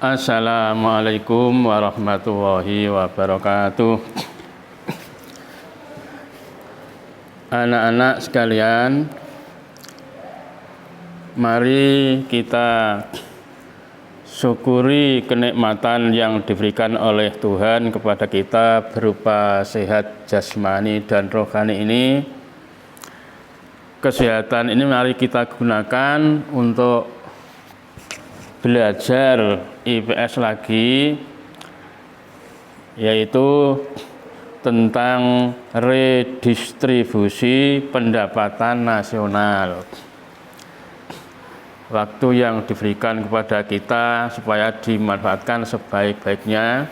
Assalamualaikum warahmatullahi wabarakatuh. Anak-anak sekalian, mari kita syukuri kenikmatan yang diberikan oleh Tuhan kepada kita berupa sehat jasmani dan rohani ini. Kesehatan ini mari kita gunakan untuk belajar IPS lagi, yaitu tentang redistribusi pendapatan nasional. Waktu yang diberikan kepada kita supaya dimanfaatkan sebaik-baiknya.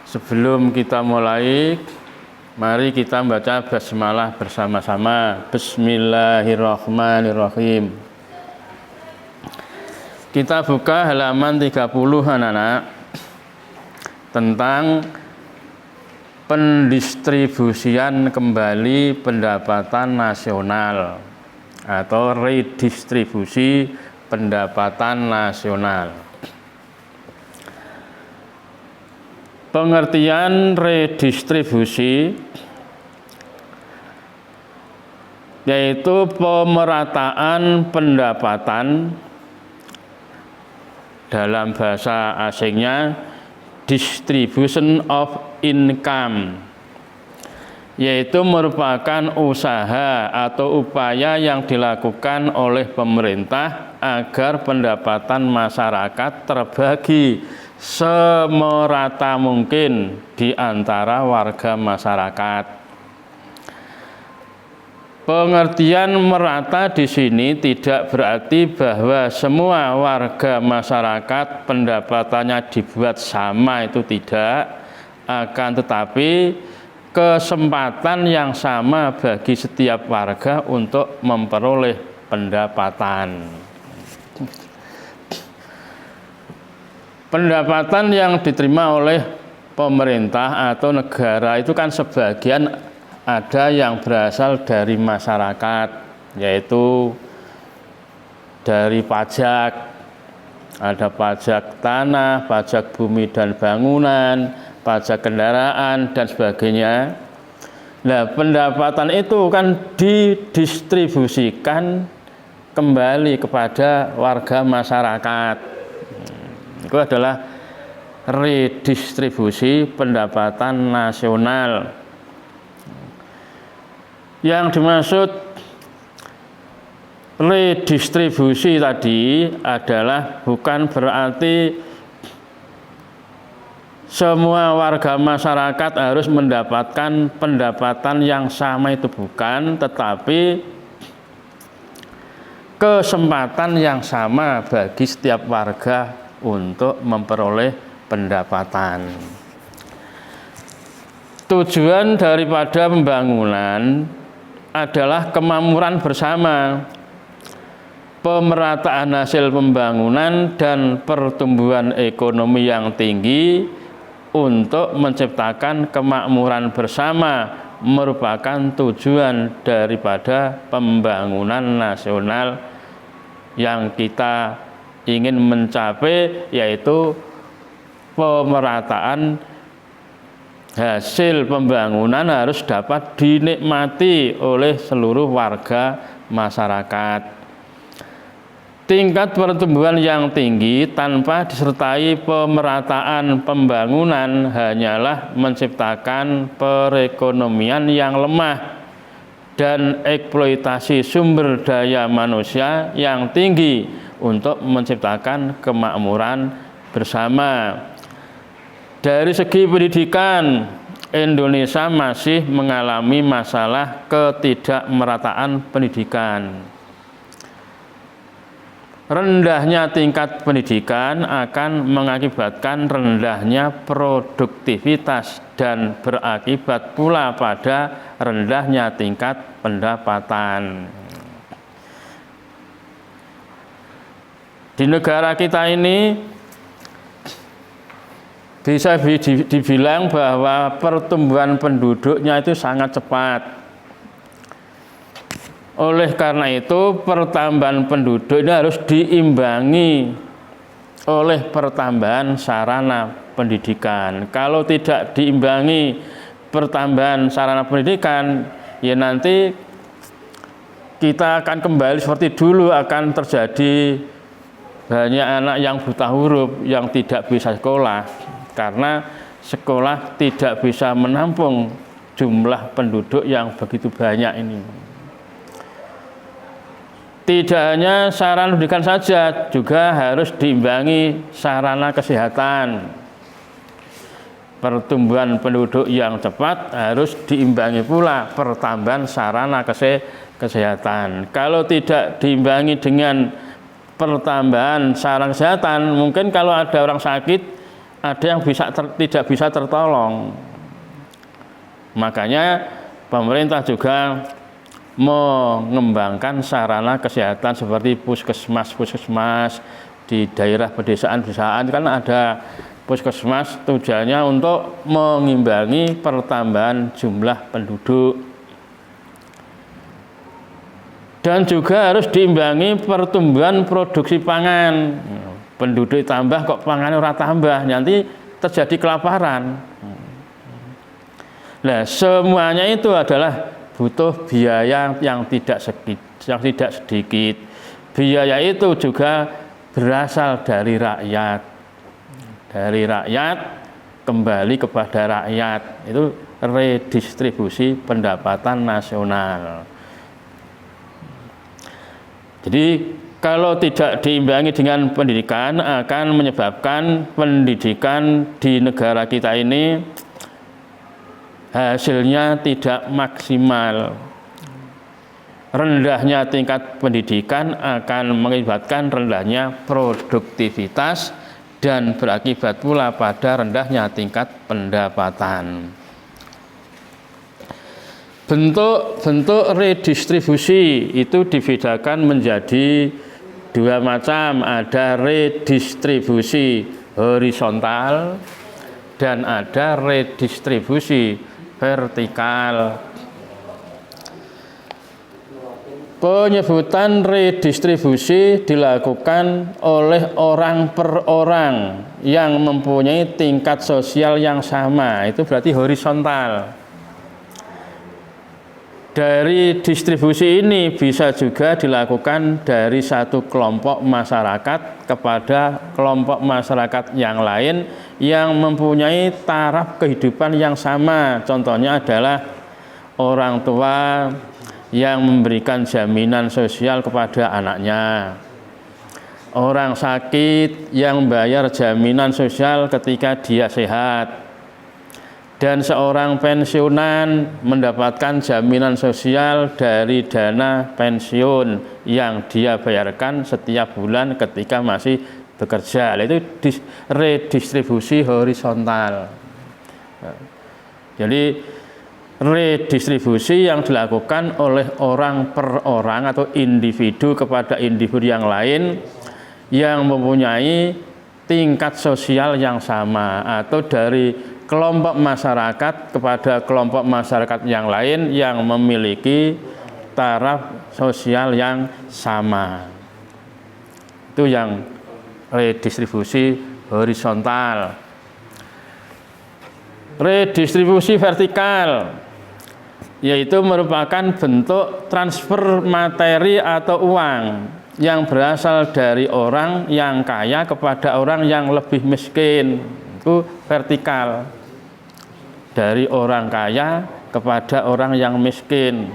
Sebelum kita mulai, mari kita membaca basmalah bersama-sama. Bismillahirrahmanirrahim. Kita buka halaman 30 anak-anak, tentang pendistribusian kembali pendapatan nasional atau redistribusi pendapatan nasional. Pengertian redistribusi yaitu pemerataan pendapatan, dalam bahasa asingnya distribution of income, yaitu merupakan usaha atau upaya yang dilakukan oleh pemerintah agar pendapatan masyarakat terbagi semerata mungkin di antara warga masyarakat. Pengertian merata di sini tidak berarti bahwa semua warga masyarakat pendapatannya dibuat sama, itu tidak, akan tetapi kesempatan yang sama bagi setiap warga untuk memperoleh pendapatan. Pendapatan yang diterima oleh pemerintah atau negara itu kan sebagian ada yang berasal dari masyarakat, yaitu dari pajak. Ada pajak tanah, pajak bumi dan bangunan, pajak kendaraan, dan sebagainya. Nah, pendapatan itu kan didistribusikan kembali kepada warga masyarakat. Itu adalah redistribusi pendapatan nasional. Yang dimaksud redistribusi tadi adalah bukan berarti semua warga masyarakat harus mendapatkan pendapatan yang sama, itu bukan, tetapi kesempatan yang sama bagi setiap warga untuk memperoleh pendapatan. Tujuan daripada pembangunan adalah kemakmuran bersama, pemerataan hasil pembangunan dan pertumbuhan ekonomi yang tinggi untuk menciptakan kemakmuran bersama merupakan tujuan daripada pembangunan nasional yang kita ingin mencapai, yaitu pemerataan hasil pembangunan harus dapat dinikmati oleh seluruh warga masyarakat. Tingkat pertumbuhan yang tinggi tanpa disertai pemerataan pembangunan hanyalah menciptakan perekonomian yang lemah dan eksploitasi sumber daya manusia yang tinggi untuk menciptakan kemakmuran bersama. Dari segi pendidikan, Indonesia masih mengalami masalah ketidakmerataan pendidikan. Rendahnya tingkat pendidikan akan mengakibatkan rendahnya produktivitas dan berakibat pula pada rendahnya tingkat pendapatan. Di negara kita ini bisa dibilang bahwa pertumbuhan penduduknya itu sangat cepat. Oleh karena itu, pertambahan penduduk ini harus diimbangi oleh pertambahan sarana pendidikan. Kalau tidak diimbangi pertambahan sarana pendidikan, ya nanti kita akan kembali seperti dulu, akan terjadi banyak anak yang buta huruf yang tidak bisa sekolah karena sekolah tidak bisa menampung jumlah penduduk yang begitu banyak ini. Tidak hanya sarana pendidikan saja, juga harus diimbangi sarana kesehatan. Pertumbuhan penduduk yang cepat harus diimbangi pula pertambahan sarana kesehatan. Kalau tidak diimbangi dengan pertambahan sarana kesehatan, mungkin kalau ada orang sakit, ada yang tidak bisa tertolong. Makanya pemerintah juga mengembangkan sarana kesehatan seperti puskesmas di daerah pedesaan kan ada puskesmas, tujuannya untuk mengimbangi pertambahan jumlah penduduk, dan juga harus diimbangi pertumbuhan produksi pangan. Penduduk tambah kok pangannya ora tambah, nanti terjadi kelaparan. Nah, semuanya itu adalah butuh biaya yang tidak sedikit. Biaya itu juga berasal dari rakyat. Dari rakyat kembali kepada rakyat. Itu redistribusi pendapatan nasional. Jadi kalau tidak diimbangi dengan pendidikan, akan menyebabkan pendidikan di negara kita ini hasilnya tidak maksimal. Rendahnya tingkat pendidikan akan mengakibatkan rendahnya produktivitas dan berakibat pula pada rendahnya tingkat pendapatan. Bentuk redistribusi itu dibedakan menjadi dua macam. Ada redistribusi horizontal dan ada redistribusi vertikal. Penyebutan redistribusi dilakukan oleh orang per orang yang mempunyai tingkat sosial yang sama. Itu berarti horizontal. Dari distribusi ini bisa juga dilakukan dari satu kelompok masyarakat kepada kelompok masyarakat yang lain yang mempunyai taraf kehidupan yang sama. Contohnya adalah orang tua yang memberikan jaminan sosial kepada anaknya, orang sakit yang membayar jaminan sosial ketika dia sehat, dan seorang pensiunan mendapatkan jaminan sosial dari dana pensiun yang dia bayarkan setiap bulan ketika masih bekerja. Itu redistribusi horizontal. Jadi redistribusi yang dilakukan oleh orang per orang atau individu kepada individu yang lain yang mempunyai tingkat sosial yang sama, atau dari kelompok masyarakat kepada kelompok masyarakat yang lain yang memiliki taraf sosial yang sama. Itu yang redistribusi horizontal. Redistribusi vertikal yaitu merupakan bentuk transfer materi atau uang yang berasal dari orang yang kaya kepada orang yang lebih miskin. Itu vertikal. Dari orang kaya kepada orang yang miskin.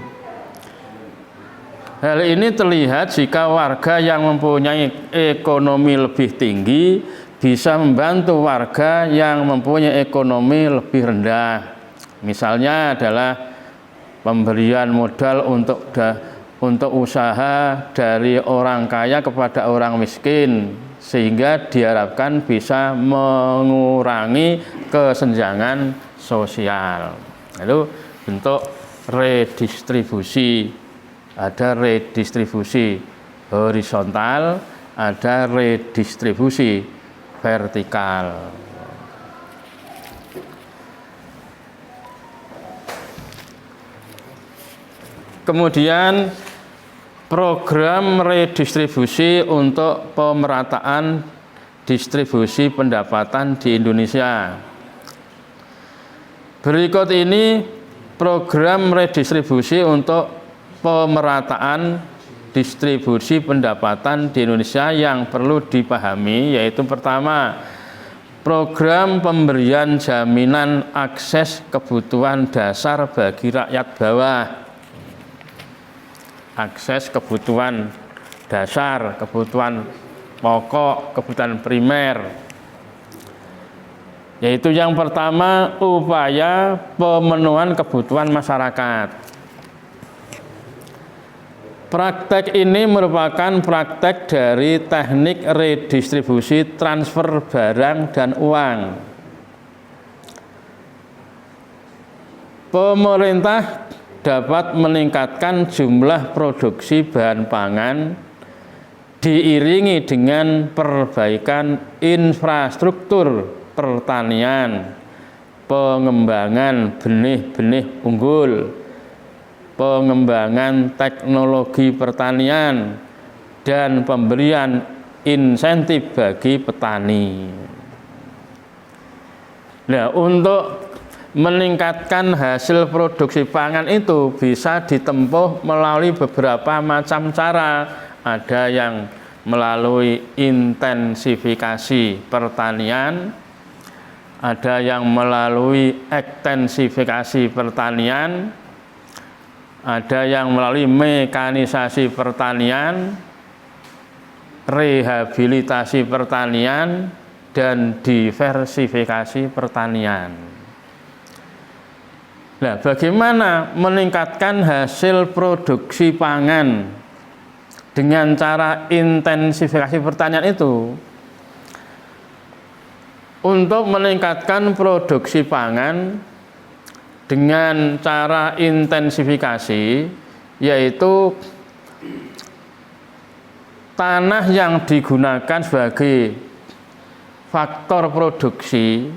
Hal ini terlihat jika warga yang mempunyai ekonomi lebih tinggi bisa membantu warga yang mempunyai ekonomi lebih rendah. Misalnya adalah pemberian modal untuk usaha dari orang kaya kepada orang miskin, sehingga diharapkan bisa mengurangi kesenjangan sosial. Itu bentuk redistribusi. Ada redistribusi horizontal, ada redistribusi vertikal. Kemudian program redistribusi untuk pemerataan distribusi pendapatan di Indonesia. Berikut ini program redistribusi untuk pemerataan distribusi pendapatan di Indonesia yang perlu dipahami, yaitu pertama, program pemberian jaminan akses kebutuhan dasar bagi rakyat bawah. Akses kebutuhan dasar, kebutuhan pokok, kebutuhan primer, yaitu yang pertama upaya pemenuhan kebutuhan masyarakat. Praktek ini merupakan praktek dari teknik redistribusi transfer barang dan uang. Pemerintah dapat meningkatkan jumlah produksi bahan pangan diiringi dengan perbaikan infrastruktur pertanian, pengembangan benih-benih unggul, pengembangan teknologi pertanian, dan pemberian insentif bagi petani. Nah, untuk meningkatkan hasil produksi pangan itu bisa ditempuh melalui beberapa macam cara. Ada yang melalui intensifikasi pertanian, ada yang melalui ekstensifikasi pertanian, ada yang melalui mekanisasi pertanian, rehabilitasi pertanian, dan diversifikasi pertanian. Nah, bagaimana meningkatkan hasil produksi pangan dengan cara intensifikasi pertanian itu? Untuk meningkatkan produksi pangan dengan cara intensifikasi, yaitu tanah yang digunakan sebagai faktor produksi,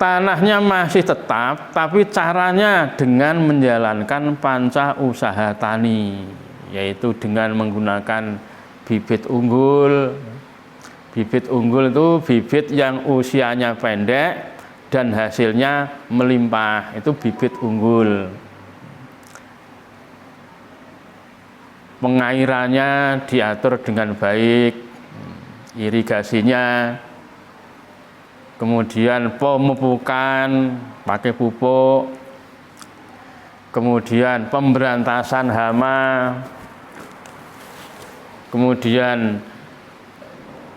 tanahnya masih tetap, tapi caranya dengan menjalankan panca usaha tani, yaitu dengan menggunakan bibit unggul. Bibit unggul itu bibit yang usianya pendek dan hasilnya melimpah, itu bibit unggul. Pengairannya diatur dengan baik, irigasinya, kemudian pemupukan pakai pupuk, kemudian pemberantasan hama, kemudian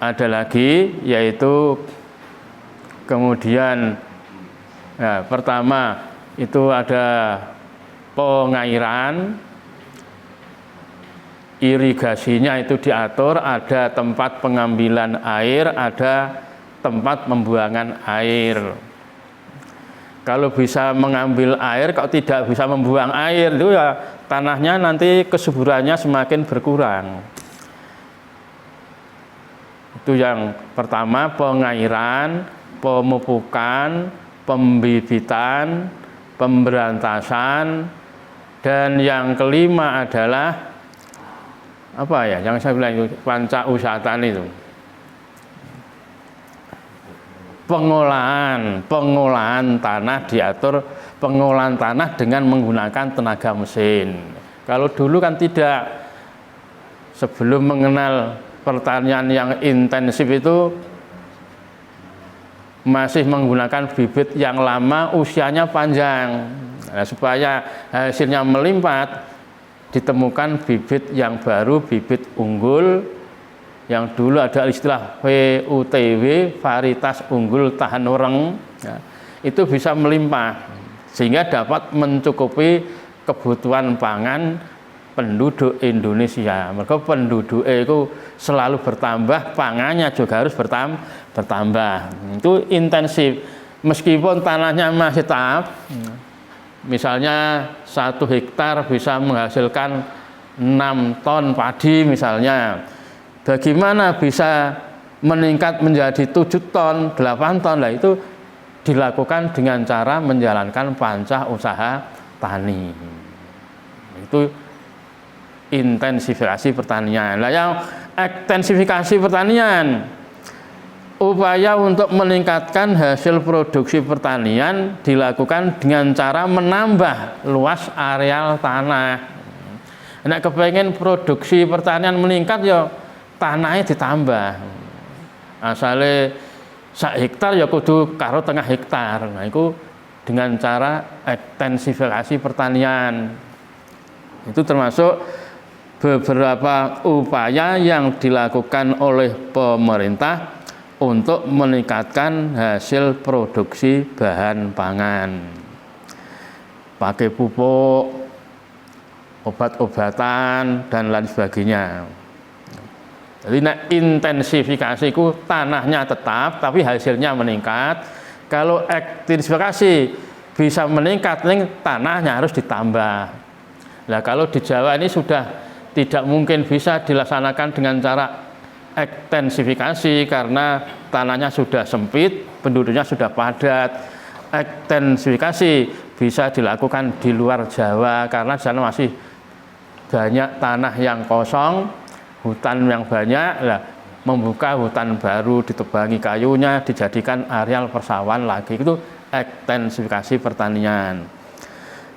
ada lagi yaitu kemudian pertama itu ada pengairan, irigasinya itu diatur, ada tempat pengambilan air, ada tempat pembuangan air. Kalau bisa mengambil air, kalau tidak bisa membuang air, itu ya tanahnya nanti kesuburannya semakin berkurang. Itu yang pertama, pengairan, pemupukan, pembibitan, pemberantasan, dan yang kelima adalah apa ya? Yang saya bilang itu panca usaha tani itu. Pengolahan tanah diatur, pengolahan tanah dengan menggunakan tenaga mesin. Kalau dulu kan tidak, sebelum mengenal pertanian yang intensif itu masih menggunakan bibit yang lama, usianya panjang. Nah, supaya hasilnya melimpah, ditemukan bibit yang baru, bibit unggul, yang dulu ada istilah VUTW, varietas unggul tahan ureng, ya, itu bisa melimpah sehingga dapat mencukupi kebutuhan pangan penduduk Indonesia. Mereka penduduk itu selalu bertambah, pangannya juga harus bertambah. Itu intensif, meskipun tanahnya masih tetap, misalnya 1 hektar bisa menghasilkan 6 ton padi misalnya. Bagaimana bisa meningkat menjadi 7 ton, 8 ton? Lah itu dilakukan dengan cara menjalankan panca usaha tani. Itu intensifikasi pertanian. Nah, yang ekstensifikasi pertanian, upaya untuk meningkatkan hasil produksi pertanian dilakukan dengan cara menambah luas areal tanah. Nek kepengen produksi pertanian meningkat ya tanahnya ditambah. Asale 1 hektar ya kudu karo 1/2 hektar. Nah, itu dengan cara ekstensifikasi pertanian. Itu termasuk beberapa upaya yang dilakukan oleh pemerintah untuk meningkatkan hasil produksi bahan pangan. Pakai pupuk, obat-obatan, dan lain sebagainya. Jadi intensifikasi itu tanahnya tetap, tapi hasilnya meningkat. Kalau ekstensifikasi bisa meningkat, tanahnya harus ditambah. Nah, kalau di Jawa ini sudah tidak mungkin bisa dilaksanakan dengan cara ekstensifikasi karena tanahnya sudah sempit, penduduknya sudah padat. Ekstensifikasi bisa dilakukan di luar Jawa karena di sana masih banyak tanah yang kosong, hutan yang banyak. Lah, membuka hutan baru, ditebangi kayunya, dijadikan areal persawahan lagi, itu ekstensifikasi pertanian.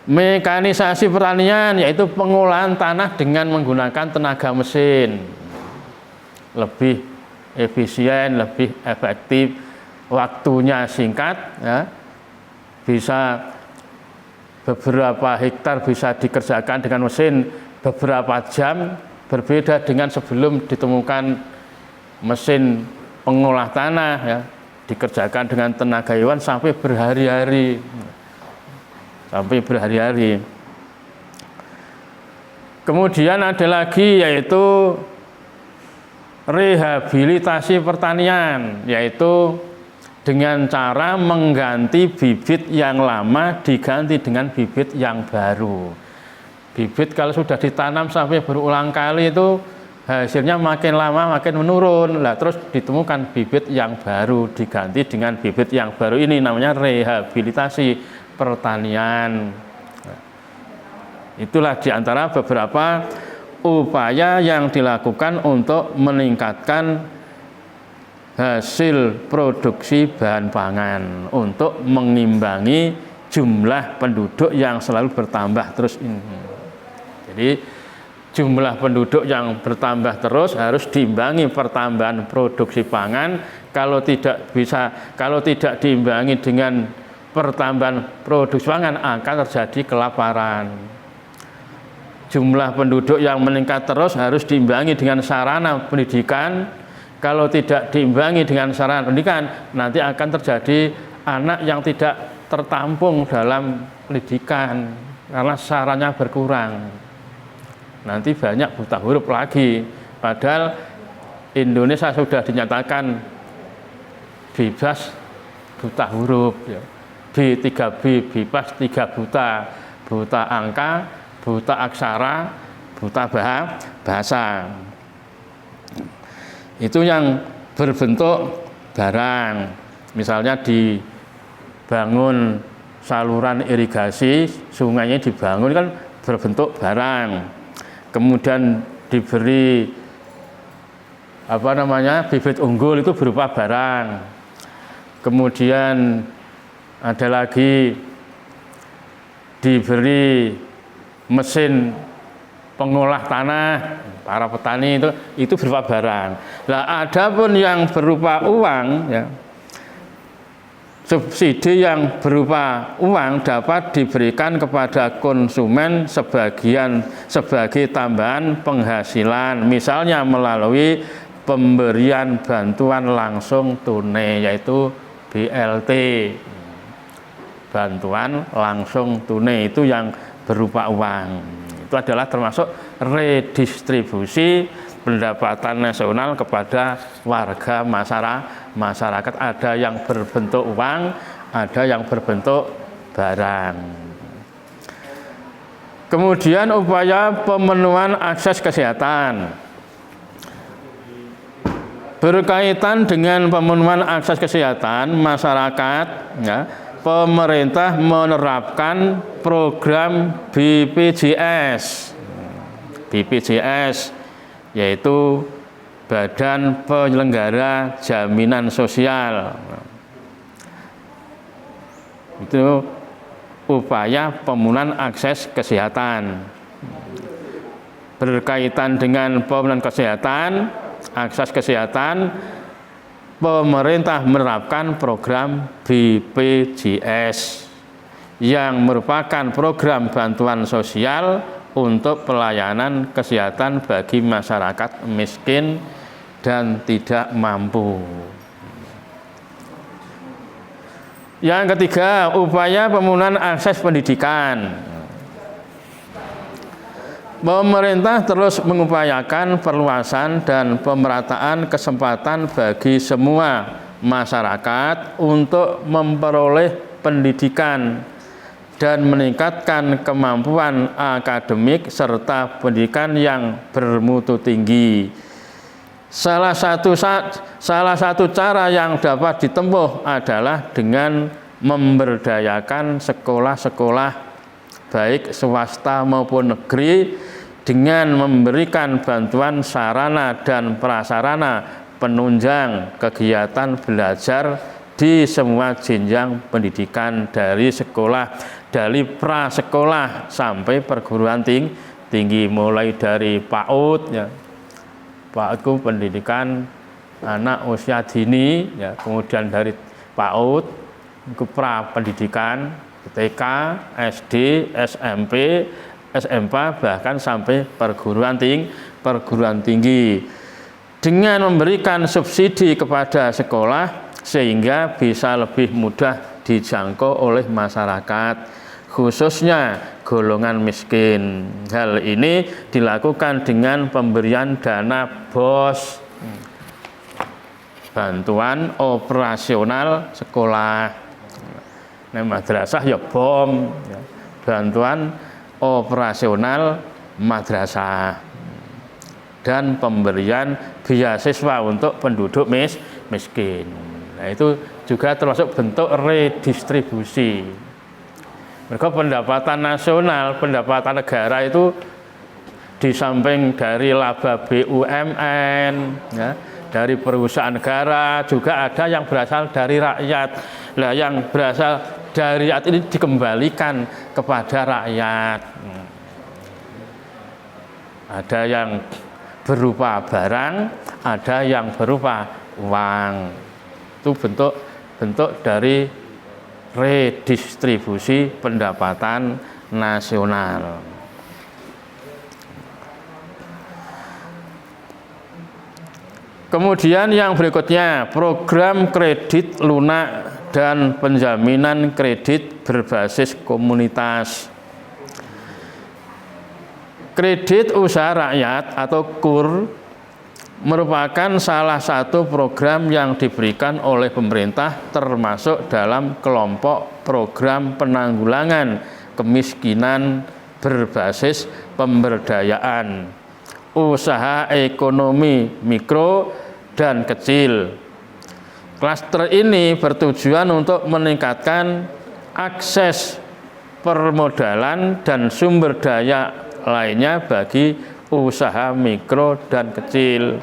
Mekanisasi pertanian yaitu pengolahan tanah dengan menggunakan tenaga mesin, lebih efisien, lebih efektif, waktunya singkat, ya. Bisa beberapa hektar bisa dikerjakan dengan mesin beberapa jam, berbeda dengan sebelum ditemukan mesin pengolah tanah, ya, dikerjakan dengan tenaga hewan sampai berhari-hari. Kemudian ada lagi yaitu rehabilitasi pertanian, yaitu dengan cara mengganti bibit yang lama diganti dengan bibit yang baru. Bibit kalau sudah ditanam sampai berulang kali itu hasilnya makin lama makin menurun. Lah, terus ditemukan bibit yang baru diganti dengan bibit yang baru, ini namanya rehabilitasi pertanian. Itulah diantara beberapa upaya yang dilakukan untuk meningkatkan hasil produksi bahan pangan untuk mengimbangi jumlah penduduk yang selalu bertambah terus ini. Jadi jumlah penduduk yang bertambah terus harus diimbangi pertambahan produksi pangan. Kalau tidak diimbangi dengan pertambahan produksi pangan akan terjadi kelaparan. Jumlah penduduk yang meningkat terus harus diimbangi dengan sarana pendidikan. Kalau tidak diimbangi dengan sarana pendidikan, nanti akan terjadi anak yang tidak tertampung dalam pendidikan karena sarannya berkurang. Nanti banyak buta huruf lagi. Padahal Indonesia sudah dinyatakan bebas buta huruf, ya. B3B, bebas 3 buta, buta angka, buta aksara, buta bahasa. Itu yang berbentuk barang, misalnya dibangun saluran irigasi, sungainya dibangun kan berbentuk barang. Kemudian diberi bibit unggul, itu berupa barang. Kemudian ada lagi diberi mesin pengolah tanah, para petani itu berupa barang. Nah, adapun yang berupa uang, ya, subsidi yang berupa uang dapat diberikan kepada konsumen sebagai tambahan penghasilan, misalnya melalui pemberian bantuan langsung tunai, yaitu BLT. Bantuan langsung tunai itu yang berupa uang. Itu adalah termasuk redistribusi pendapatan nasional kepada warga masyarakat. Ada yang berbentuk uang, ada yang berbentuk barang. Kemudian upaya pemenuhan akses kesehatan. Berkaitan dengan pemenuhan akses kesehatan masyarakat, ya, pemerintah menerapkan program BPJS. BPJS, yaitu Badan Penyelenggara Jaminan Sosial. Itu upaya pemenuhan akses kesehatan. Berkaitan dengan pemenuhan kesehatan, akses kesehatan, pemerintah menerapkan program BPJS yang merupakan program bantuan sosial untuk pelayanan kesehatan bagi masyarakat miskin dan tidak mampu. Yang ketiga, upaya pemenuhan akses pendidikan. Pemerintah terus mengupayakan perluasan dan pemerataan kesempatan bagi semua masyarakat untuk memperoleh pendidikan dan meningkatkan kemampuan akademik serta pendidikan yang bermutu tinggi. Salah satu cara yang dapat ditempuh adalah dengan memberdayakan sekolah-sekolah baik swasta maupun negeri dengan memberikan bantuan sarana dan prasarana penunjang kegiatan belajar di semua jenjang pendidikan dari prasekolah sampai perguruan tinggi, mulai dari PAUD ya. PAUD itu pendidikan anak usia dini ya, kemudian dari PAUD ke pra pendidikan TK, SD, SMP, SMP, bahkan sampai perguruan tinggi dengan memberikan subsidi kepada sekolah sehingga bisa lebih mudah dijangkau oleh masyarakat, khususnya golongan miskin. Hal ini dilakukan dengan pemberian dana BOS, bantuan operasional sekolah. Nah, madrasah ya BOM, bantuan operasional madrasah, dan pemberian beasiswa untuk penduduk miskin. Nah, itu juga termasuk bentuk redistribusi. Mereka pendapatan nasional, pendapatan negara itu di samping dari laba BUMN, ya, dari perusahaan negara, juga ada yang berasal dari rakyat. Nah, yang berasal dari rakyat ini dikembalikan kepada rakyat. Ada yang berupa barang, ada yang berupa uang. Itu bentuk dari redistribusi pendapatan nasional. Kemudian yang berikutnya, program kredit lunak dan penjaminan kredit berbasis komunitas. Kredit usaha rakyat atau KUR merupakan salah satu program yang diberikan oleh pemerintah, termasuk dalam kelompok program penanggulangan kemiskinan berbasis pemberdayaan usaha ekonomi mikro dan kecil. Klaster ini bertujuan untuk meningkatkan akses permodalan dan sumber daya lainnya bagi usaha mikro dan kecil.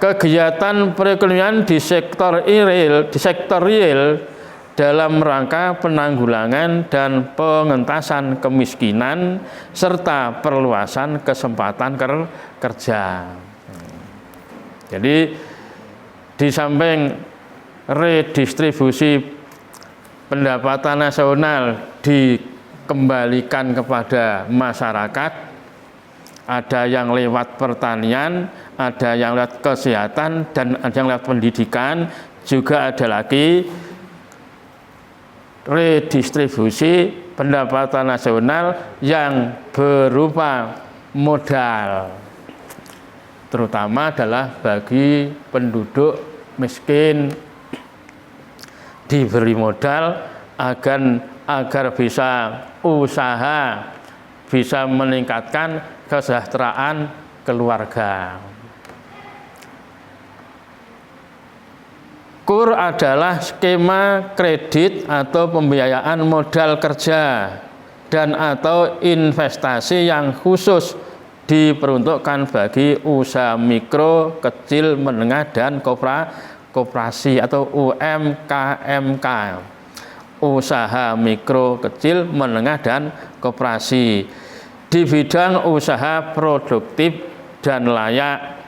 Kegiatan perekonomian di sektor real dalam rangka penanggulangan dan pengentasan kemiskinan serta perluasan kesempatan kerja. Jadi di samping redistribusi pendapatan nasional dikembalikan kepada masyarakat, ada yang lewat pertanian, ada yang lewat kesehatan, dan ada yang lewat pendidikan, juga ada lagi redistribusi pendapatan nasional yang berupa modal, terutama adalah bagi penduduk miskin, diberi modal agar bisa usaha, bisa meningkatkan kesejahteraan keluarga. KUR adalah skema kredit atau pembiayaan modal kerja dan atau investasi yang khusus diperuntukkan bagi usaha mikro, kecil, menengah, dan koperasi atau UMKMK. Usaha mikro, kecil, menengah, dan koperasi di bidang usaha produktif dan layak,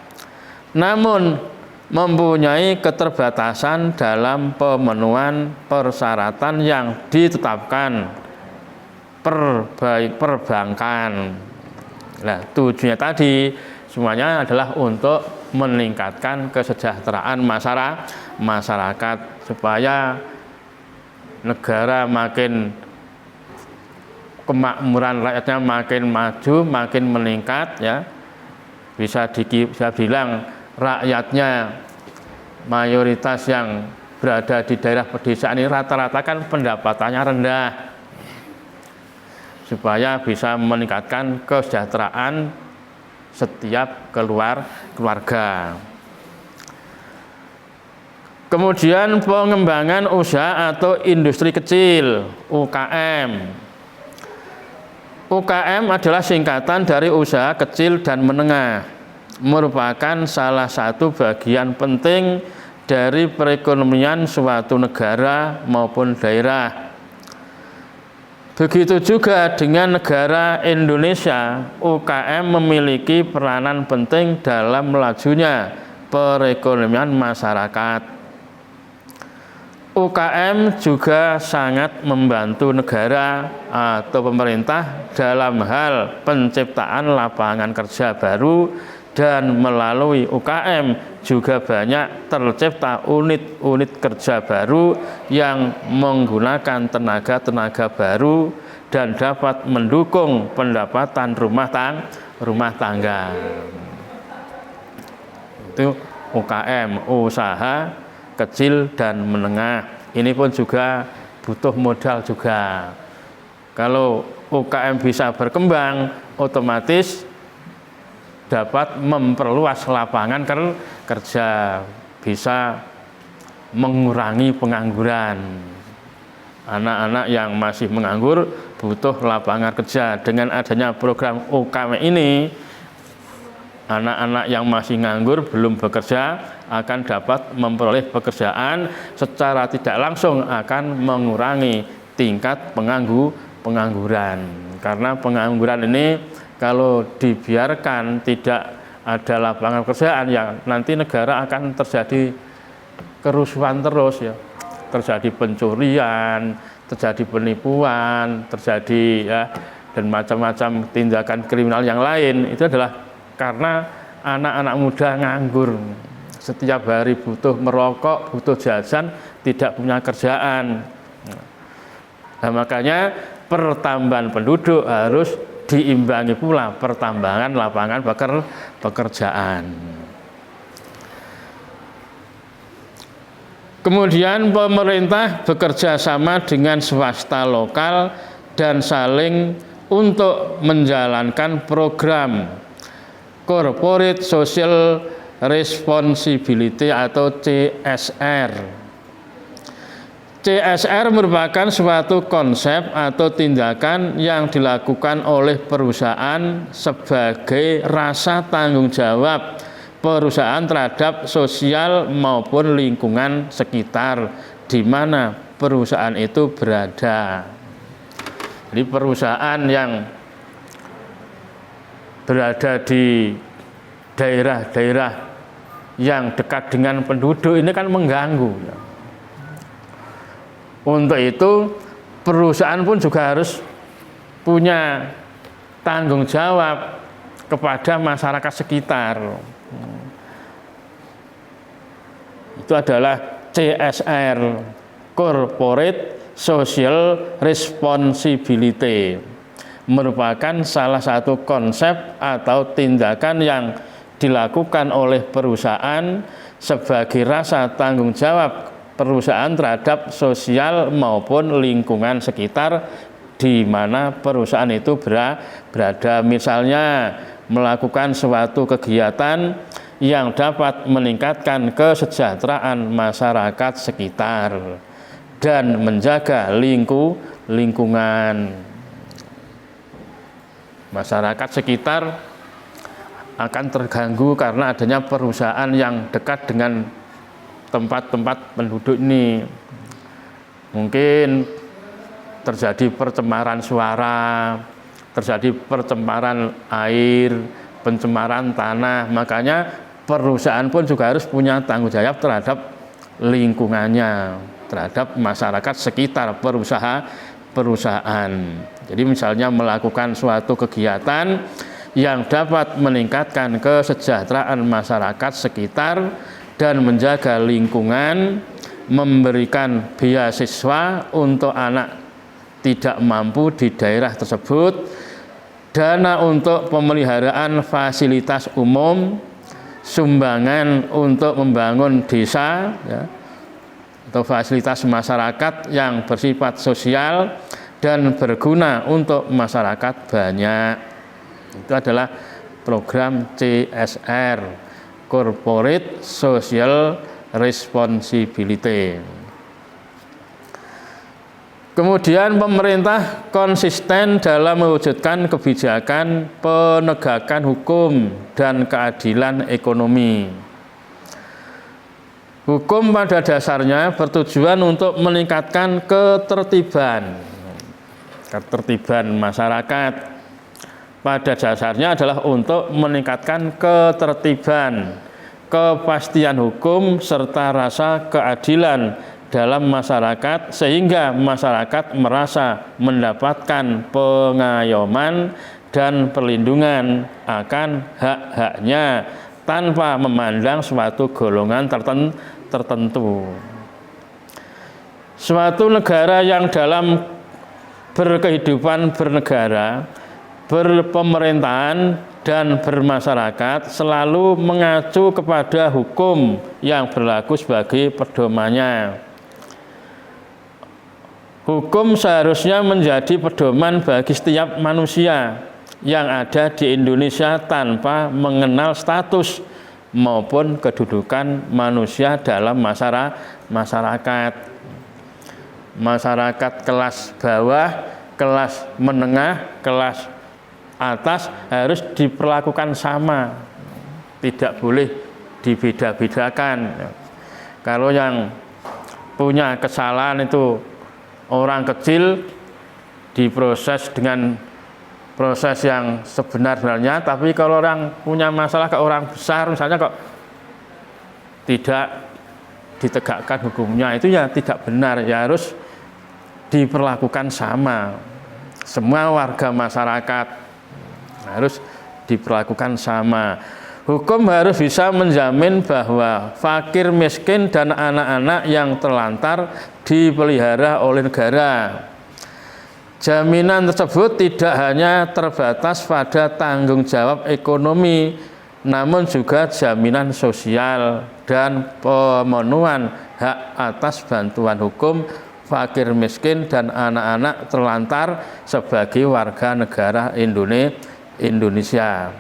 namun mempunyai keterbatasan dalam pemenuhan persyaratan yang ditetapkan perbankan. Nah, tujuannya tadi semuanya adalah untuk meningkatkan kesejahteraan masyarakat supaya negara makin kemakmuran rakyatnya makin maju, makin meningkat, ya. Bisa bilang rakyatnya mayoritas yang berada di daerah pedesaan ini rata-rata kan pendapatannya rendah, supaya bisa meningkatkan kesejahteraan setiap keluarga. Kemudian pengembangan usaha atau industri kecil, UKM. UKM adalah singkatan dari usaha kecil dan menengah, merupakan salah satu bagian penting dari perekonomian suatu negara maupun daerah. Begitu juga dengan negara Indonesia, UKM memiliki peranan penting dalam melajunya perekonomian masyarakat. UKM juga sangat membantu negara atau pemerintah dalam hal penciptaan lapangan kerja baru, dan melalui UKM juga banyak tercipta unit-unit kerja baru yang menggunakan tenaga baru dan dapat mendukung pendapatan rumah tangga. Itu UKM, usaha kecil dan menengah. Ini pun juga butuh modal juga. Kalau UKM bisa berkembang, otomatis dapat memperluas lapangan kerja, bisa mengurangi pengangguran. Anak-anak yang masih menganggur butuh lapangan kerja. Dengan adanya program UKM ini, anak-anak yang masih nganggur belum bekerja akan dapat memperoleh pekerjaan, secara tidak langsung akan mengurangi tingkat pengangguran. Karena pengangguran ini kalau dibiarkan tidak ada lapangan pekerjaan, ya nanti negara akan terjadi kerusuhan terus, ya. Terjadi pencurian, terjadi penipuan, terjadi ya, dan macam-macam tindakan kriminal yang lain. Itu adalah karena anak-anak muda nganggur, setiap hari butuh merokok, butuh jajan, tidak punya kerjaan. Nah, makanya pertambahan penduduk harus diimbangi pula pertambahan lapangan pekerjaan. Kemudian pemerintah bekerja sama dengan swasta lokal dan saling untuk menjalankan program Corporate Social Responsibility atau CSR. CSR merupakan suatu konsep atau tindakan yang dilakukan oleh perusahaan sebagai rasa tanggung jawab perusahaan terhadap sosial maupun lingkungan sekitar di mana perusahaan itu berada. Jadi perusahaan yang berada di daerah-daerah yang dekat dengan penduduk ini kan mengganggu. Untuk itu perusahaan pun juga harus punya tanggung jawab kepada masyarakat sekitar. Itu adalah CSR, Corporate Social Responsibility, merupakan salah satu konsep atau tindakan yang dilakukan oleh perusahaan sebagai rasa tanggung jawab perusahaan terhadap sosial maupun lingkungan sekitar di mana perusahaan itu berada. Misalnya melakukan suatu kegiatan yang dapat meningkatkan kesejahteraan masyarakat sekitar dan menjaga lingkungan. Masyarakat sekitar akan terganggu karena adanya perusahaan yang dekat dengan tempat-tempat penduduk ini. Mungkin terjadi pencemaran suara, terjadi pencemaran air, pencemaran tanah. Makanya perusahaan pun juga harus punya tanggung jawab terhadap lingkungannya, terhadap masyarakat sekitar perusahaan. Jadi misalnya melakukan suatu kegiatan yang dapat meningkatkan kesejahteraan masyarakat sekitar dan menjaga lingkungan, memberikan beasiswa untuk anak tidak mampu di daerah tersebut, dana untuk pemeliharaan fasilitas umum, sumbangan untuk membangun desa ya, atau fasilitas masyarakat yang bersifat sosial dan berguna untuk masyarakat banyak. Itu adalah program CSR, Corporate Social Responsibility. Kemudian pemerintah konsisten dalam mewujudkan kebijakan penegakan hukum dan keadilan ekonomi. Hukum pada dasarnya bertujuan untuk meningkatkan ketertiban masyarakat. Pada dasarnya adalah untuk meningkatkan ketertiban, kepastian hukum, serta rasa keadilan dalam masyarakat, sehingga masyarakat merasa mendapatkan pengayoman dan perlindungan akan hak-haknya tanpa memandang suatu golongan tertentu. Suatu negara yang dalam berkehidupan bernegara, berpemerintahan dan bermasyarakat selalu mengacu kepada hukum yang berlaku sebagai pedomannya. Hukum seharusnya menjadi pedoman bagi setiap manusia yang ada di Indonesia tanpa mengenal status maupun kedudukan manusia dalam masyarakat. Masyarakat kelas bawah, kelas menengah, kelas atas harus diperlakukan sama, tidak boleh dibeda-bedakan. Kalau yang punya kesalahan itu orang kecil diproses dengan proses yang sebenar-benarnya, tapi kalau orang punya masalah ke orang besar misalnya kok tidak ditegakkan hukumnya, itu ya tidak benar, ya harus diperlakukan sama. Semua warga masyarakat harus diperlakukan sama. Hukum harus bisa menjamin bahwa fakir, miskin, dan anak-anak yang terlantar dipelihara oleh negara. Jaminan tersebut tidak hanya terbatas pada tanggung jawab ekonomi, namun juga jaminan sosial dan pemenuhan hak atas bantuan hukum fakir, miskin, dan anak-anak terlantar sebagai warga negara Indonesia.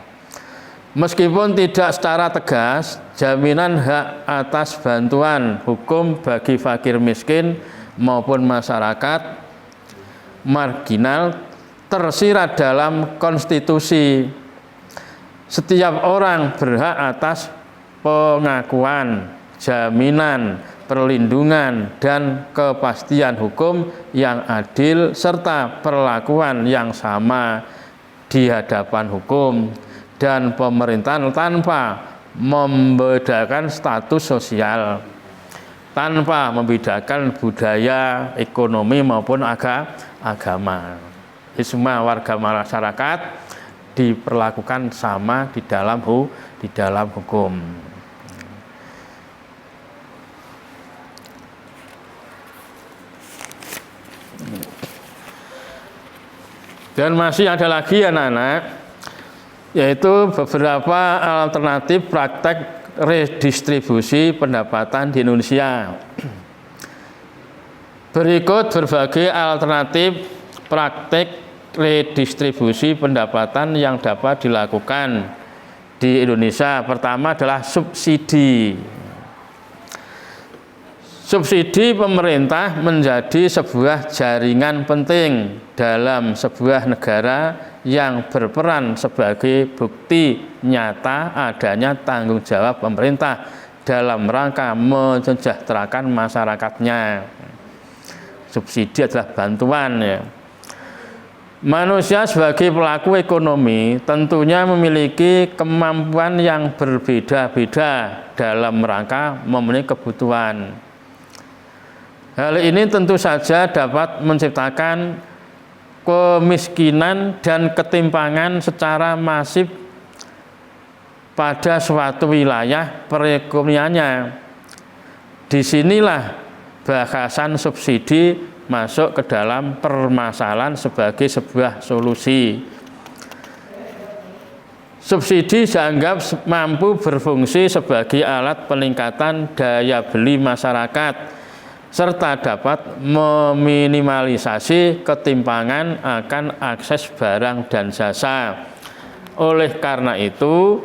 Meskipun tidak secara tegas, jaminan hak atas bantuan hukum bagi fakir miskin maupun masyarakat marginal tersirat dalam konstitusi. Setiap orang berhak atas pengakuan, jaminan, perlindungan, dan kepastian hukum yang adil serta perlakuan yang sama di hadapan hukum dan pemerintahan tanpa membedakan status sosial, tanpa membedakan budaya, ekonomi maupun agama. Jadi semua warga masyarakat diperlakukan sama di dalam hukum. Dan masih ada lagi anak-anak, yaitu beberapa alternatif praktek redistribusi pendapatan di Indonesia. Berikut berbagai alternatif praktek redistribusi pendapatan yang dapat dilakukan di Indonesia. Pertama adalah subsidi. Subsidi pemerintah menjadi sebuah jaringan penting dalam sebuah negara yang berperan sebagai bukti nyata adanya tanggung jawab pemerintah dalam rangka mensejahterakan masyarakatnya. Subsidi adalah bantuan ya. Manusia sebagai pelaku ekonomi tentunya memiliki kemampuan yang berbeda-beda dalam rangka memenuhi kebutuhan. Hal ini tentu saja dapat menciptakan kemiskinan dan ketimpangan secara masif pada suatu wilayah perekonomiannya. Disinilah bahasan subsidi masuk ke dalam permasalahan sebagai sebuah solusi. Subsidi dianggap mampu berfungsi sebagai alat peningkatan daya beli masyarakat serta dapat meminimalisasi ketimpangan akan akses barang dan jasa. Oleh karena itu,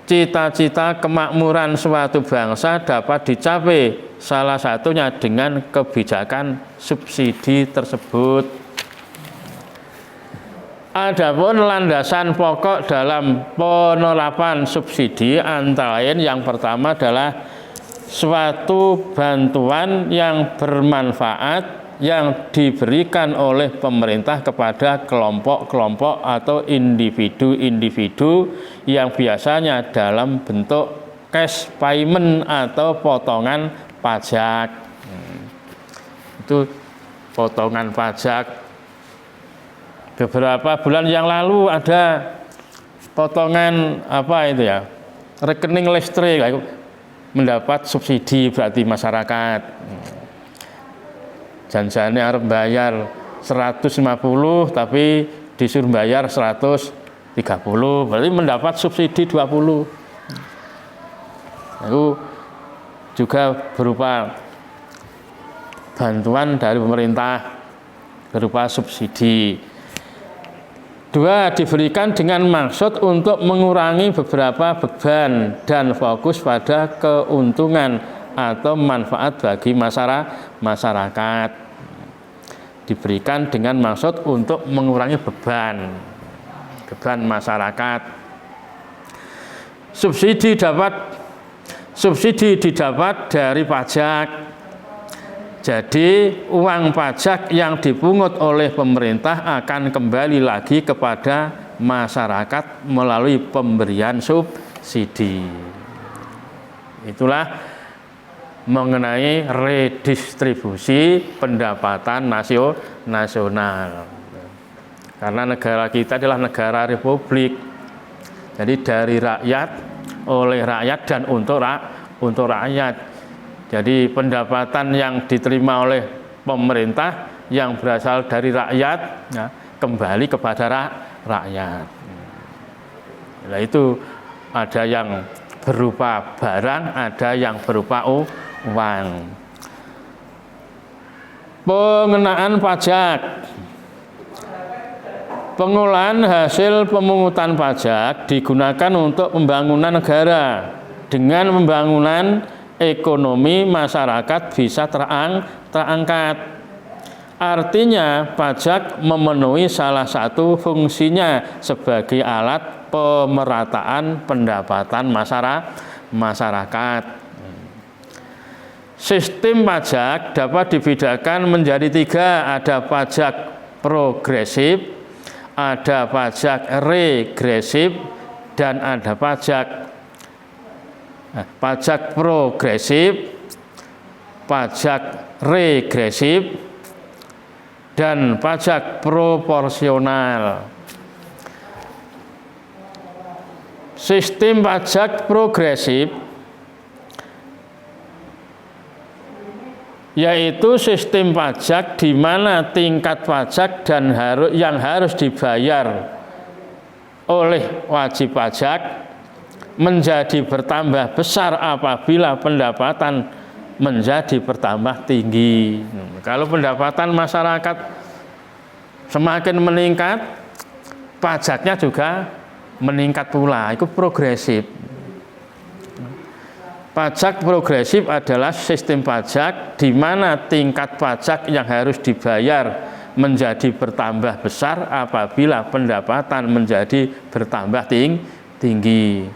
cita-cita kemakmuran suatu bangsa dapat dicapai salah satunya dengan kebijakan subsidi tersebut. Adapun landasan pokok dalam penerapan subsidi antara lain yang pertama adalah suatu bantuan yang bermanfaat yang diberikan oleh pemerintah kepada kelompok-kelompok atau individu-individu yang biasanya dalam bentuk cash payment atau potongan pajak. Itu potongan pajak. Beberapa bulan yang lalu ada potongan apa itu ya, rekening listrik mendapat subsidi berarti masyarakat. Janjiannya harus bayar 150 tapi disuruh bayar 130, berarti mendapat subsidi 20. Itu juga berupa bantuan dari pemerintah berupa subsidi. Dua, diberikan dengan maksud untuk mengurangi beberapa beban dan fokus pada keuntungan atau manfaat bagi masyarakat. Diberikan dengan maksud untuk mengurangi beban masyarakat. Subsidi didapat dari pajak. Jadi uang pajak yang dipungut oleh pemerintah akan kembali lagi kepada masyarakat melalui pemberian subsidi. Itulah mengenai redistribusi pendapatan nasional. Karena negara kita adalah negara republik. Jadi dari rakyat, oleh rakyat dan untuk rakyat. Jadi pendapatan yang diterima oleh pemerintah yang berasal dari rakyat ya, kembali kepada rakyat. Nah, itu ada yang berupa barang, ada yang berupa uang. Pengenaan pajak. Pengolahan hasil pemungutan pajak digunakan untuk pembangunan negara. Dengan pembangunan ekonomi masyarakat bisa terangkat. Artinya pajak memenuhi salah satu fungsinya sebagai alat pemerataan pendapatan masyarakat. Sistem pajak dapat dibedakan menjadi tiga, ada pajak progresif, ada pajak regresif, dan ada pajak progresif, pajak regresif, dan pajak proporsional. Sistem pajak progresif yaitu sistem pajak di mana tingkat pajak yang harus dibayar oleh wajib pajak menjadi bertambah besar apabila pendapatan menjadi bertambah tinggi. Kalau pendapatan masyarakat semakin meningkat, pajaknya juga meningkat pula. Itu progresif. Pajak progresif adalah sistem pajak di mana tingkat pajak yang harus dibayar menjadi bertambah besar apabila pendapatan menjadi bertambah tinggi.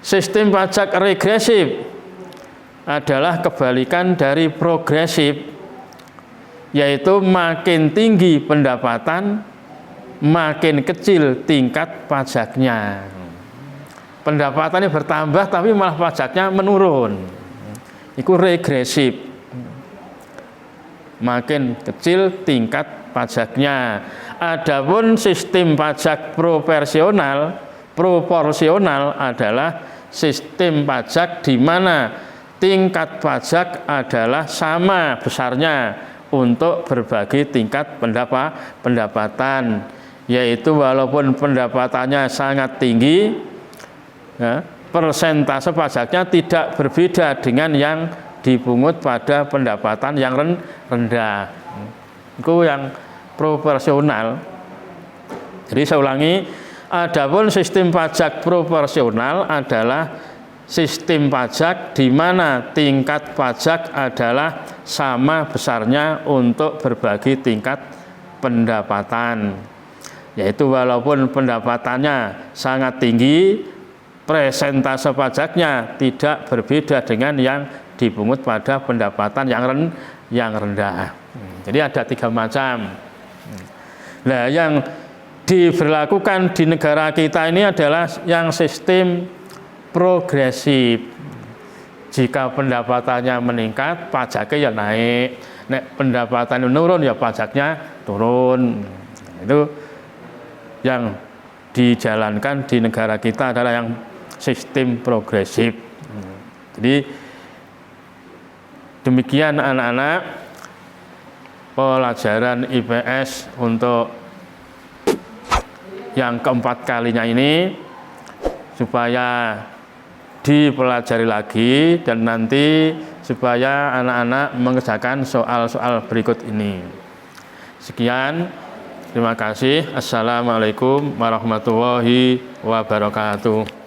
Sistem pajak regresif adalah kebalikan dari progresif, yaitu makin tinggi pendapatan, makin kecil tingkat pajaknya. Pendapatannya bertambah tapi malah pajaknya menurun. Itu regresif. Makin kecil tingkat pajaknya. Adapun sistem pajak proporsional adalah sistem pajak di mana tingkat pajak adalah sama besarnya untuk berbagai tingkat pendapatan, yaitu walaupun pendapatannya sangat tinggi, ya, persentase pajaknya tidak berbeda dengan yang dipungut pada pendapatan yang rendah. Itu yang proporsional. Jadi saya ulangi, adapun sistem pajak proporsional adalah sistem pajak di mana tingkat pajak adalah sama besarnya untuk berbagai tingkat pendapatan, yaitu walaupun pendapatannya sangat tinggi, persentase pajaknya tidak berbeda dengan yang dipungut pada pendapatan yang rendah. Jadi ada 3 macam. Nah, yang diberlakukan di negara kita ini adalah yang sistem progresif. Jika pendapatannya meningkat, pajaknya ya naik. Nek pendapatan menurun, ya pajaknya turun. Itu yang dijalankan di negara kita adalah yang sistem progresif. Jadi demikian anak-anak pelajaran IPS untuk yang keempat kalinya ini, supaya dipelajari lagi dan nanti supaya anak-anak mengerjakan soal-soal berikut ini. Sekian, terima kasih. Assalamualaikum warahmatullahi wabarakatuh.